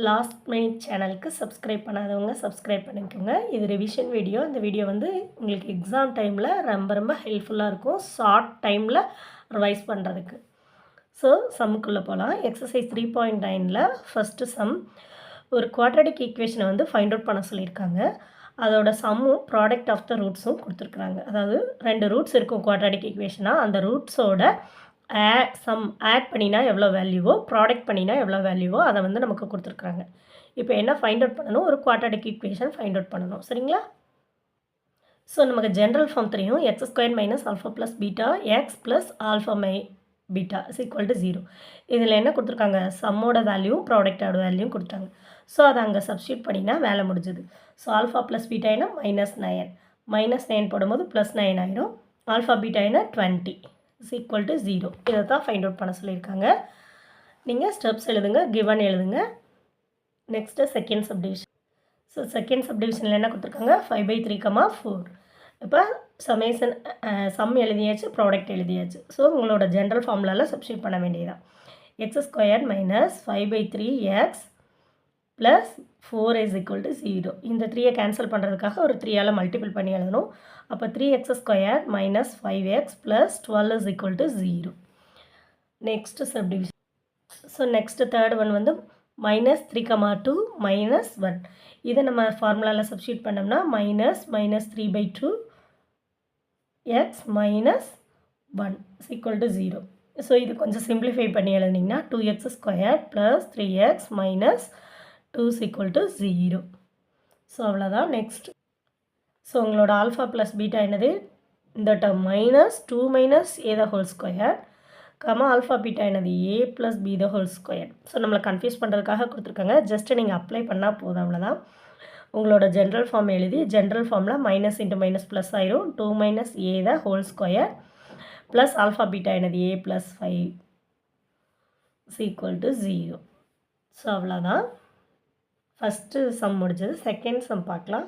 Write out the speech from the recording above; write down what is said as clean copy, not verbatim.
Last minute சேனலுக்கு subscribe பண்ணாதவங்க subscribe பண்ணிக்கோங்க. இது ரிவிஷன் வீடியோ. இந்த வீடியோ வந்து உங்களுக்கு எக்ஸாம் டைமில் ரொம்ப ஹெல்ப்ஃபுல்லாக இருக்கும். ஷார்ட் டைமில் ரிவைஸ் பண்ணுறதுக்கு. ஸோ சம்முக்குள்ளே போகலாம். எக்ஸசைஸ் 3.9ல் ஃபஸ்ட்டு சம். ஒரு குவாட்ரடிக் ஈக்குவேஷனை வந்து ஃபைண்ட் அவுட் பண்ண சொல்லியிருக்காங்க. அதோட சம்மும் ப்ராடக்ட் ஆஃப் த ரூட்ஸும் கொடுத்துருக்குறாங்க. அதாவது 2 ரூட்ஸ் இருக்கும் குவாட்ரடிக் ஈக்குவேஷனாக. அந்த ரூட்ஸோட சம் ஆட் பண்ணினா எவ்வளோ வேல்யூவோ, ப்ராடக்ட் பண்ணினா எவ்வளோ வேல்யூவோ அதை வந்து நமக்கு கொடுத்துருக்குறாங்க. இப்போ என்ன ஃபைண்ட் அவுட் பண்ணணும்? ஒரு குவாட்ரடிக் ஈக்குவேஷன் ஃபைண்ட் அவுட் பண்ணணும். சரிங்களா? ஸோ நமக்கு ஜென்ரல் ஃபார்ம் தெரியும். x² minus alpha plus beta X plus alpha beta is equal to 0. இதில் என்ன கொடுத்துருக்காங்க? சம்மோட வேல்யூவும் ப்ராடக்டோட வேல்யூவும் கொடுத்தாங்க. ஸோ அதை அங்கே சப்ஸ்டியூட் பண்ணினா வேலை முடிஞ்சுது. ஸோ ஆல்ஃபா ப்ளஸ் பீட்டா என்ன -9. -9 போடும்போது +9 ஆயிரும். ஆல்ஃபா பீட்டா என்ன 20 இஸ் ஈக்குவல் டு 0. இதை தான் ஃபைண்ட் அவுட் பண்ண சொல்லியிருக்காங்க. நீங்கள் ஸ்டெப்ஸ் எழுதுங்க, கிவன் எழுதுங்க. Next second subdivision. So second சப்டிவிஷனில் என்ன கொடுத்துருக்காங்க? 5/3, 4. இப்போ சமேஷன் சம் எழுதியாச்சு, ப்ராடக்ட் எழுதியாச்சு. ஸோ உங்களோட ஜென்ரல் ஃபார்முலாவில் சப்ஸ்டியூட் பண்ண வேண்டியதான். x² minus 5/3x plus 4 is equal to 0. இந்த 3யை கேன்சல் பண்ணுறதுக்காக ஒரு 3ஆல் மல்டிபிள் பண்ணி எழுதணும். அப்போ 3x² minus 5x plus 12 is equal to 0. Next subdivision. So next third one வந்து -3, 2 -1. இதை நம்ம ஃபார்முலாவில் சப்ஸ்டியூட் பண்ணோம்னா -3/2 x minus 1 is equal to 0. So இது கொஞ்சம் சிம்பிளிஃபை பண்ணி எழுதிங்கன்னா 2x² plus 3x minus 2 is equal to 0. So அவ்வளோதான். நெக்ஸ்ட். ஸோ உங்களோட ஆல்ஃபா ப்ளஸ் பீட்டா என்னது? இந்த term -2 minus a the whole square alpha beta என்னது? a plus b the whole square. So நம்மளை confuse பண்ணுறதுக்காக கொடுத்துருக்காங்க. ஜஸ்ட்டு நீங்கள் அப்ளை பண்ணால் போதும், அவ்வளோதான். உங்களோட ஜென்ரல் ஃபார்ம் எழுதி ஜென்ரல் ஃபார்மில் மைனஸ் இன்ட்டு மைனஸ் ப்ளஸ் ஆயிரும். 2 minus a the whole square plus alpha beta என்னது? a plus 5 is equal to 0. So அவ்வளோதான். ஃபஸ்ட்டு சம் முடிஞ்சது. செகண்ட் சம் பார்க்கலாம்.